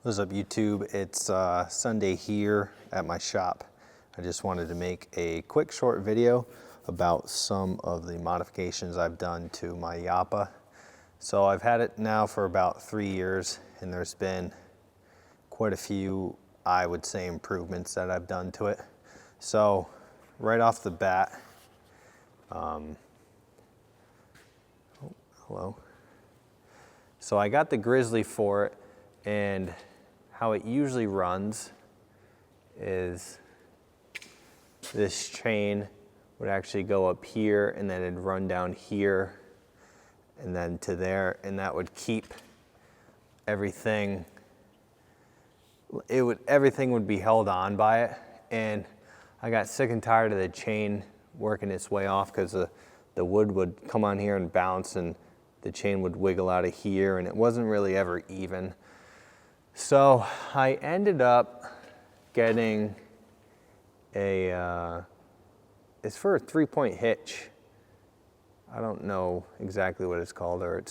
What's up, YouTube? It's Sunday here at my shop. I just wanted to make a quick short video about some of the modifications I've done to my Japa. So I've had it now for about 3 years, and there's been quite a few, I would say, improvements that I've done to it. So right off the bat, hello. So I got the Grizzly for it, and how it usually runs is this chain would actually go up here, and then it'd run down here and then to there, and that would keep everything, everything would be held on by it. And I got sick and tired of the chain working its way off, because the wood would come on here and bounce, and the chain would wiggle out of here, and it wasn't really ever even. So I ended up getting it's for a 3-point hitch. I don't know exactly what it's called, or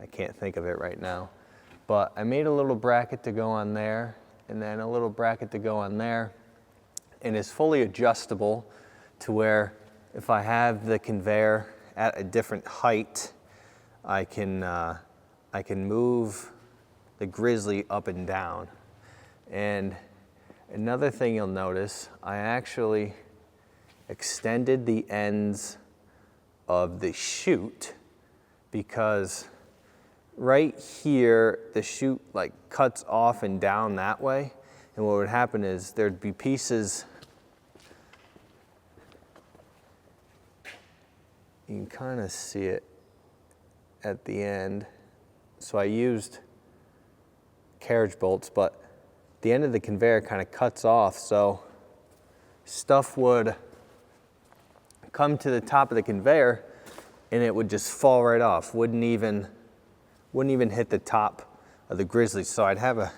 I can't think of it right now. But I made a little bracket to go on there, and then a little bracket to go on there. And it's fully adjustable to where if I have the conveyor at a different height, I can move the Grizzly up and down. And another thing you'll notice, I actually extended the ends of the chute, because right here the chute like cuts off and down that way, and what would happen is there'd be pieces, you can kind of see it at the end. So I used carriage bolts, but the end of the conveyor kind of cuts off, so stuff would come to the top of the conveyor and it would just fall right off, wouldn't even hit the top of the Grizzly. So I would have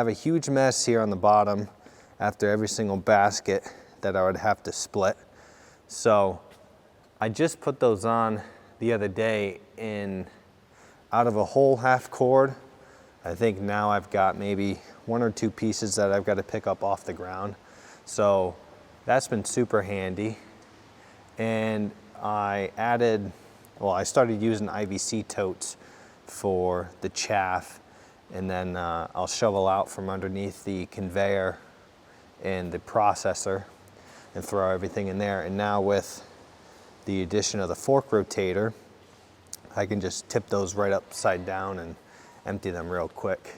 a huge mess here on the bottom after every single basket that I would have to split. So I just put those on the other day out of a whole half cord. I think now I've got maybe 1 or 2 pieces that I've got to pick up off the ground. So that's been super handy. And I started using IVC totes for the chaff, and then I'll shovel out from underneath the conveyor and the processor and throw everything in there. And now with the addition of the fork rotator, I can just tip those right upside down and empty them real quick.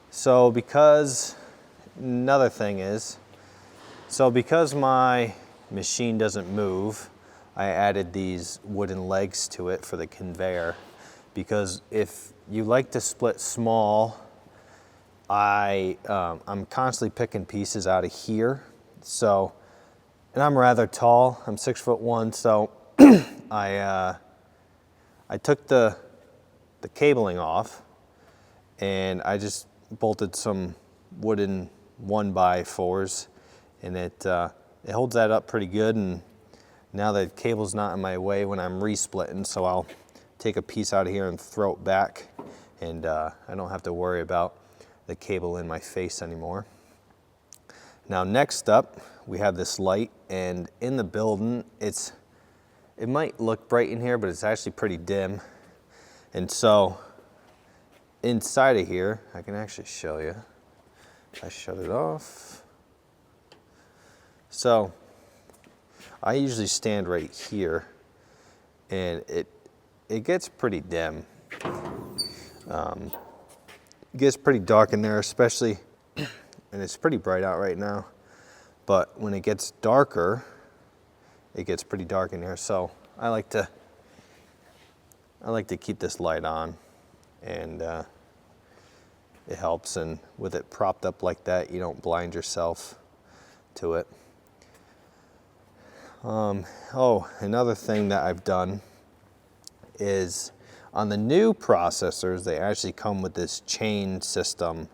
So because my machine doesn't move, I added these wooden legs to it for the conveyor, because if you like to split small, I'm constantly picking pieces out of here. So, and I'm rather tall, I'm 6'1", so I took the cabling off, and I just bolted some wooden 1x4s, and it holds that up pretty good. And now the cable's not in my way when I'm re-splitting, so I'll take a piece out of here and throw it back, and I don't have to worry about the cable in my face anymore. Now next up, we have this light, and in the building, it might look bright in here, but it's actually pretty dim. And so inside of here, I can actually show you. I shut it off. So I usually stand right here, and it gets pretty dim. It gets pretty dark in there, especially, and it's pretty bright out right now, but when it gets darker, it gets pretty dark in here. So I like to keep this light on, and it helps. And with it propped up like that, you don't blind yourself to it. Another thing that I've done is on the new processors, they actually come with this chain system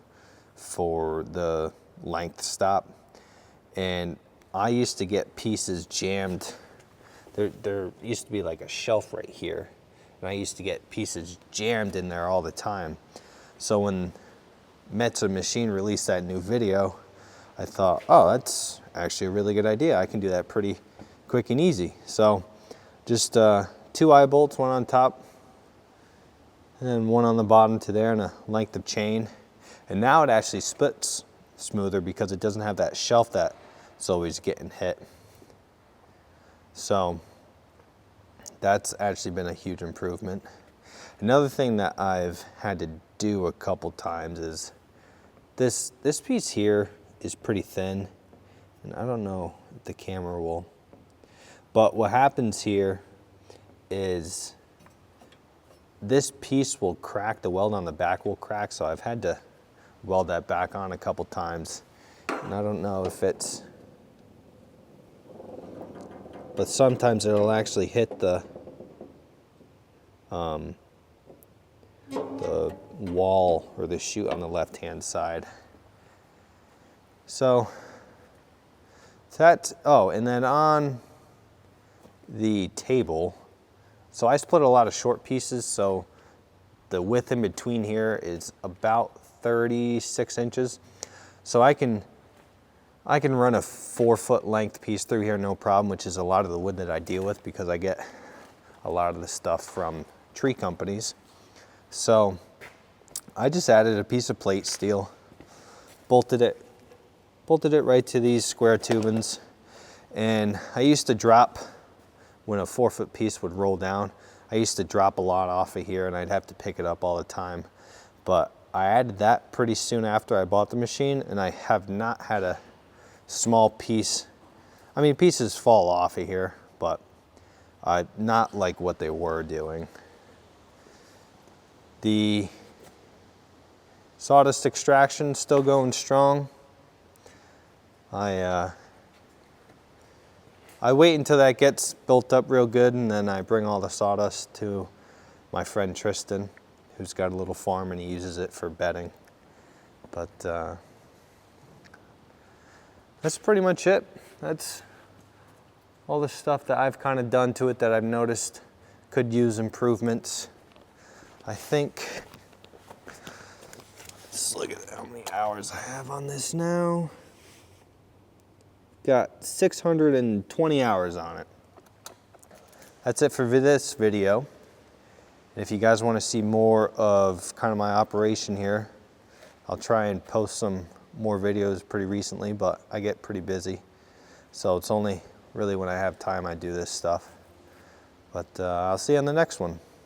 for the length stop. And I used to get pieces jammed. There used to be like a shelf right here, and I used to get pieces jammed in there all the time. So when Metza Machine released that new video, I thought, oh, that's actually a really good idea. I can do that pretty quick and easy. So just 2 eye bolts, one on top and then one on the bottom to there, and a length of chain. And now it actually splits smoother because it doesn't have that shelf that's always getting hit. So that's actually been a huge improvement. Another thing that I've had to do a couple times is this piece here is pretty thin, and I don't know if the camera will, but what happens here is this piece will crack, the weld on the back will crack, so I've had to weld that back on a couple times, and I don't know if it's, but sometimes it'll actually hit the wall or the chute on the left hand side. So that's, oh, and then on the table, so I split a lot of short pieces, so the width in between here is about 36 inches. So I can run a 4-foot length piece through here, no problem, which is a lot of the wood that I deal with because I get a lot of the stuff from tree companies. So I just added a piece of plate steel, bolted it right to these square tubings. And I used to drop, when a 4-foot piece would roll down, I used to drop a lot off of here and I'd have to pick it up all the time. But I added that pretty soon after I bought the machine, and I have not had a small piece. I mean, pieces fall off of here, but not like what they were doing. The sawdust extraction still going strong. I wait until that gets built up real good, and then I bring all the sawdust to my friend Tristan, who's got a little farm and he uses it for bedding. But that's pretty much it. That's all the stuff that I've kind of done to it that I've noticed could use improvements. I think, let's look at how many hours I have on this now. Got 620 hours on it. That's it for this video. And if you guys want to see more of kind of my operation here, I'll try and post some more videos pretty recently, but I get pretty busy. So it's only really when I have time I do this stuff. But I'll see you on the next one.